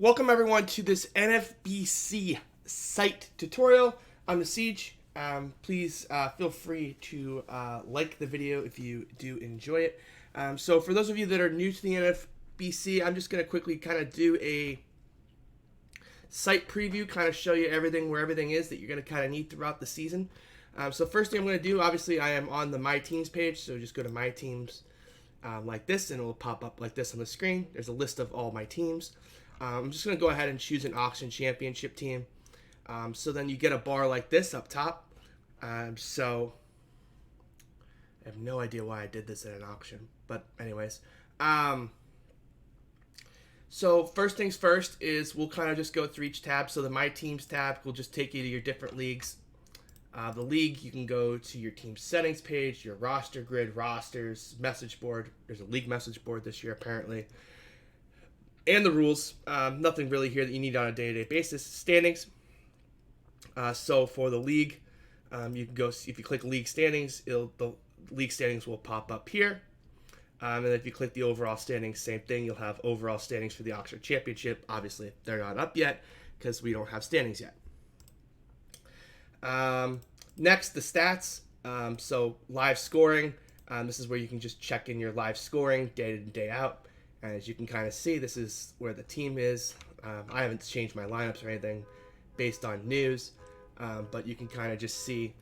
Welcome everyone to this NFBC site tutorial. I'm TheSeige. Please feel free to like the video if you do enjoy it. So for those of you that are new to the NFBC, I'm just going to quickly kind of do a site preview, kind of show you everything, where everything is that you're going to kind of need throughout the season. So first thing I'm going to do, obviously I am on the My Teams page, so just go to My Teams like this and it will pop up like this on the screen. There's a list of all my teams. I'm just going to go ahead and choose an auction championship team. So then you get a bar like this up top. So I have no idea why I did this at an auction. But anyways. So first things first is we'll kind of just go through each tab. So the My Teams tab will just take you to your different leagues. The league, you can go to your team settings page, your roster grid, rosters, message board. There's a league message board this year apparently. And the rules, nothing really here that you need on a day-to-day basis. Standings. So for the league, you can go, if you click league standings, the league standings will pop up here. And then if you click the overall standings, same thing. You'll have overall standings for the auction championship. Obviously, they're not up yet because we don't have standings yet. Next, the stats. So live scoring. This is where you can just check in your live scoring day in, day out. And as you can kind of see, this is where the team is. I haven't changed my lineups or anything based on news, but you can kind of just see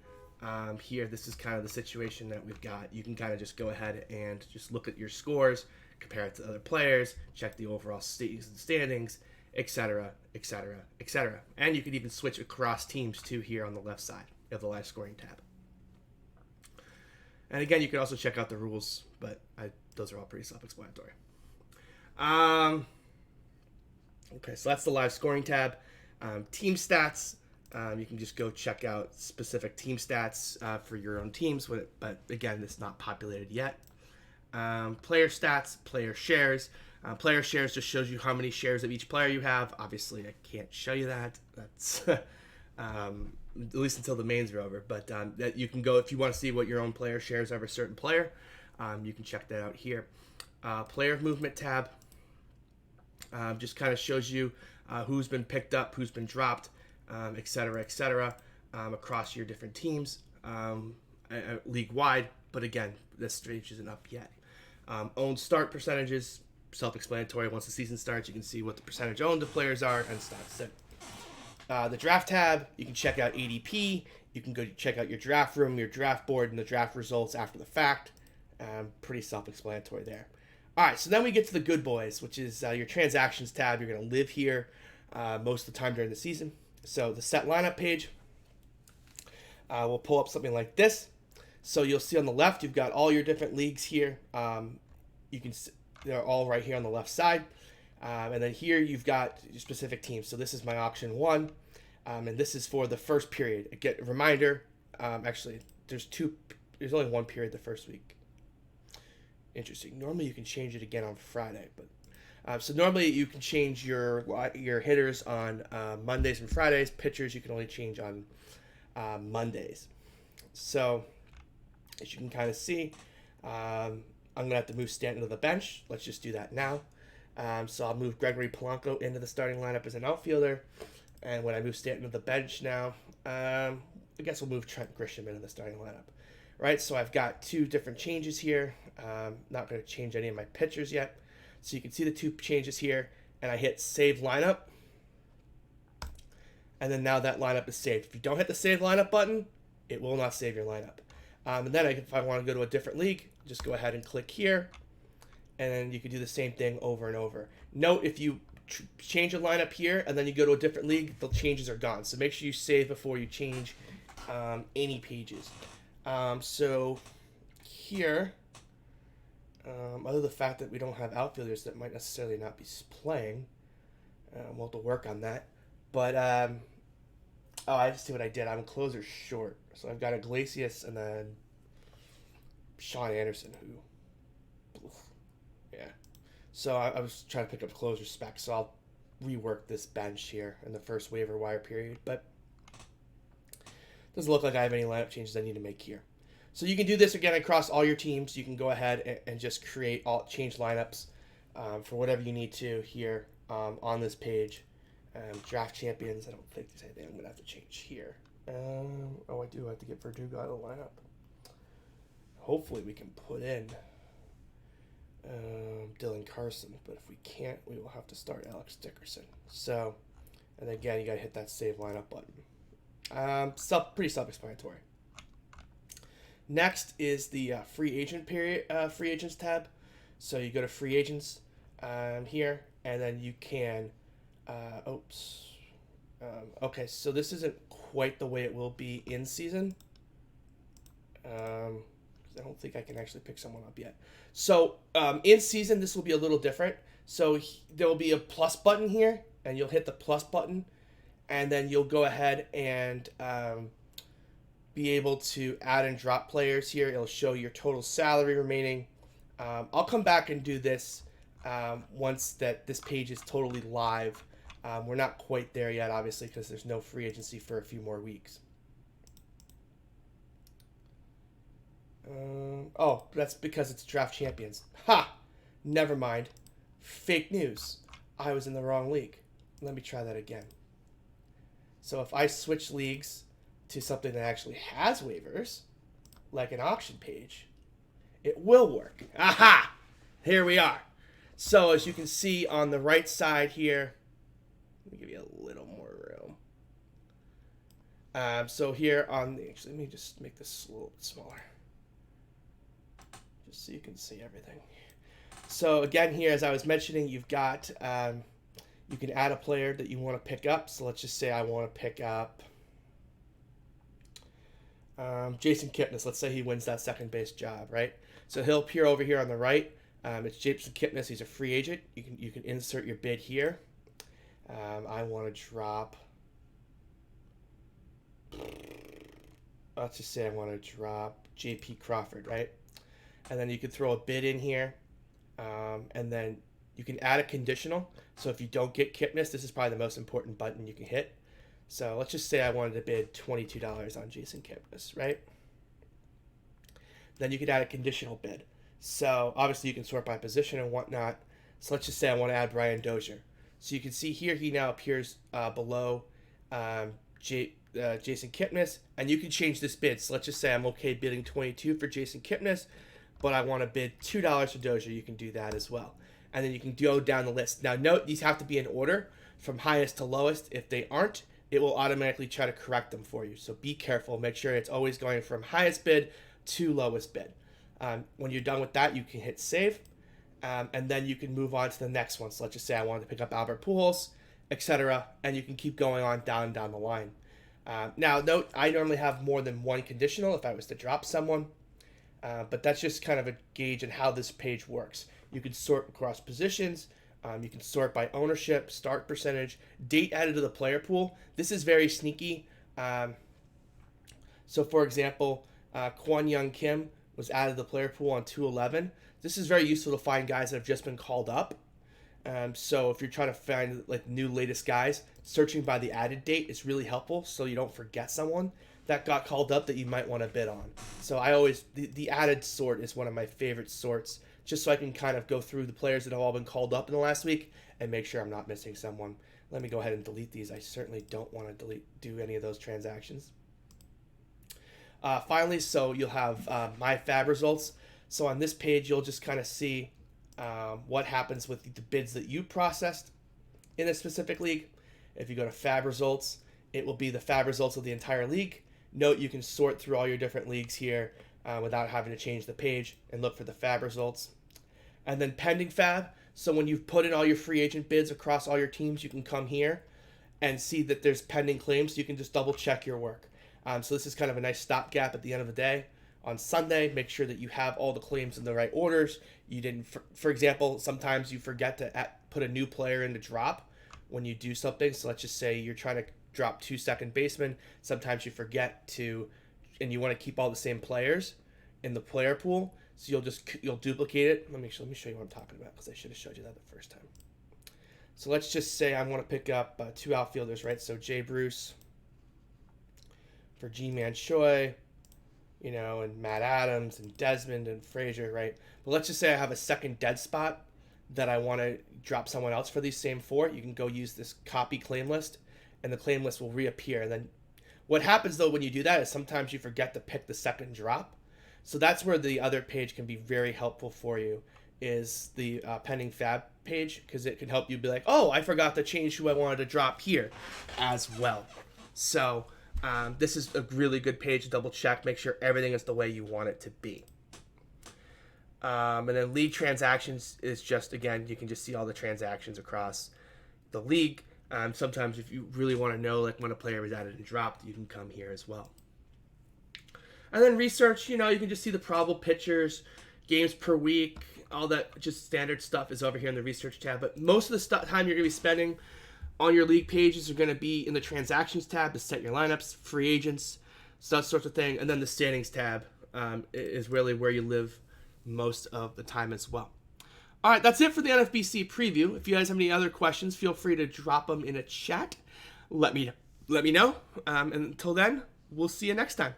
here, this is kind of the situation that we've got. You can kind of just go ahead and just look at your scores, compare it to other players, check the overall standings, etc., etc., etc. And you can even switch across teams too here on the left side of the live scoring tab. And again, you can also check out the rules, but those are all pretty self-explanatory. Okay, so that's the live scoring tab. Team stats, you can just go check out specific team stats for your own teams, but again, it's not populated yet. Player stats, player shares. Player shares just shows you how many shares of each player you have. Obviously, I can't show you that. That's at least until the mains are over. But that you can go if you want to see what your own player shares of a certain player. You can check that out here. Player movement tab. Just kind of shows you who's been picked up, who's been dropped, etc., etc., across your different teams, league-wide. But again, this stage isn't up yet. Owned start percentages, self-explanatory. Once the season starts, you can see what the percentage owned of players are, and that's it. The draft tab, you can check out ADP. You can go check out your draft room, your draft board, and the draft results after the fact. Pretty self-explanatory there. All right, so then we get to the good boys, which is your transactions tab. You're going to live here most of the time during the season. So the set lineup page, we'll pull up something like this. So you'll see on the left, you've got all your different leagues here. You can they're all right here on the left side. And then here you've got your specific teams. So this is my auction 1, and this is for the first period. Get a reminder. Actually, there's only one period the first week. Interesting. Normally you can change it again on Friday, but so normally you can change your hitters on Mondays and Fridays. Pitchers you can only change on Mondays. So as you can kind of see, I'm gonna have to move Stanton to the bench. Let's just do that now. So I'll move Gregory Polanco into the starting lineup as an outfielder, and when I move Stanton to the bench now, I guess we'll move Trent Grisham into the starting lineup. Right, so I've got 2 different changes here. Not going to change any of my pitchers yet. So you can see the 2 changes here, and I hit Save Lineup. And then now that lineup is saved. If you don't hit the Save Lineup button, it will not save your lineup. And then if I want to go to a different league, just go ahead and click here. And then you can do the same thing over and over. Note, if you change a lineup here, and then you go to a different league, the changes are gone. So make sure you save before you change any pages. So here, other than the fact that we don't have outfielders that might necessarily not be playing, we'll have to work on that. But, I just see what I did. I'm closer short. So I've got Iglesias and then Sean Anderson, who, yeah. So I was trying to pick up closer specs, so I'll rework this bench here in the first waiver wire period. But doesn't look like I have any lineup changes I need to make here. So you can do this again across all your teams. You can go ahead and just change lineups for whatever you need to here on this page. Draft champions, I don't think there's anything I'm going to have to change here. I do have to get Verdugo out of the lineup. Hopefully we can put in Dylan Carson, but if we can't, we will have to start Alex Dickerson. So, and again, you got to hit that save lineup button. Pretty self-explanatory. Next is the free agents tab. So you go to free agents here, and then you can. Okay, so this isn't quite the way it will be in season. I don't think I can actually pick someone up yet. So in season, this will be a little different. So there will be a plus button here, and you'll hit the plus button, and then you'll go ahead and be able to add and drop players here. It'll show your total salary remaining. I'll come back and do this once that this page is totally live. We're not quite there yet, obviously, because there's no free agency for a few more weeks. That's because it's draft champions. Ha! Never mind. Fake news. I was in the wrong league. Let me try that again. So if I switch leagues to something that actually has waivers, like an auction page, it will work. Aha! Here we are. So as you can see on the right side here, let me give you a little more room. So here on the, actually, let me just make this a little bit smaller, just so you can see everything. So again, here, as I was mentioning, you've got, you can add a player that you want to pick up. So let's just say I want to pick up Jason Kipnis. Let's say he wins that second base job, right? So he'll appear over here on the right. It's Jason Kipnis. He's a free agent. You can insert your bid here. I want to drop. Let's just say I want to drop J.P. Crawford, right? And then you can throw a bid in here, and then you can add a conditional. So if you don't get Kipnis, this is probably the most important button you can hit. So let's just say I wanted to bid $22 on Jason Kipnis, right? Then you could add a conditional bid. So obviously you can sort by position and whatnot. So let's just say I want to add Brian Dozier. So you can see here he now appears below Jason Kipnis, and you can change this bid. So let's just say I'm okay bidding $22 for Jason Kipnis, but I want to bid $2 for Dozier. You can do that as well. And then you can go down the list. Now note, these have to be in order from highest to lowest. If they aren't, it will automatically try to correct them for you. So be careful. Make sure it's always going from highest bid to lowest bid. When you're done with that, you can hit save. And then you can move on to the next one. So let's just say I wanted to pick up Albert Pujols, etc. And you can keep going on down the line. Now, note, I normally have more than one conditional if I was to drop someone. But that's just kind of a gauge on how this page works. You can sort across positions. You can sort by ownership, start percentage, date added to the player pool. This is very sneaky. So, for example, Kwon Young Kim was added to the player pool on 2/11. This is very useful to find guys that have just been called up. So if you're trying to find like new latest guys, searching by the added date is really helpful so you don't forget someone that got called up that you might want to bid on. So I always, the added sort is one of my favorite sorts, just so I can kind of go through the players that have all been called up in the last week and make sure I'm not missing someone. Let me go ahead and delete these. I certainly don't want to do any of those transactions. Finally, so you'll have my fab results. So on this page, you'll just kind of see what happens with the bids that you processed in a specific league. If you go to fab results, it will be the fab results of the entire league. Note you can sort through all your different leagues here without having to change the page and look for the fab results. And then pending fab. So when you've put in all your free agent bids across all your teams, you can come here and see that there's pending claims. So you can just double check your work. So this is kind of a nice stopgap at the end of the day. On Sunday, make sure that you have all the claims in the right orders. You didn't, for example, sometimes you forget to put a new player in to drop when you do something. So let's just say you're trying to drop 2 second basemen. Sometimes you forget to, and you want to keep all the same players in the player pool. So you'll duplicate it. Let me show you what I'm talking about, because I should have showed you that the first time. So let's just say I want to pick up 2 outfielders, right? So Jay Bruce for G-Man Choi, and Matt Adams and Desmond and Frazier, right? But let's just say I have a second dead spot that I want to drop someone else for these same 4, you can go use this copy claim list, and the claim list will reappear. And then what happens though when you do that is sometimes you forget to pick the second drop. So that's where the other page can be very helpful for you, is the pending fab page, because it can help you be like, oh, I forgot to change who I wanted to drop here as well. So this is a really good page to double check, make sure everything is the way you want it to be. And then league transactions is just, again, you can just see all the transactions across the league. Sometimes if you really want to know like when a player was added and dropped, you can come here as well. And then research, you can just see the probable pitchers, games per week, all that just standard stuff is over here in the research tab. But most of the time you're going to be spending on your league pages are going to be in the transactions tab to set your lineups, free agents, that sort of thing. And then the standings tab is really where you live most of the time as well. All right, that's it for the NFBC preview. If you guys have any other questions, feel free to drop them in a chat. Let me know. And until then, we'll see you next time.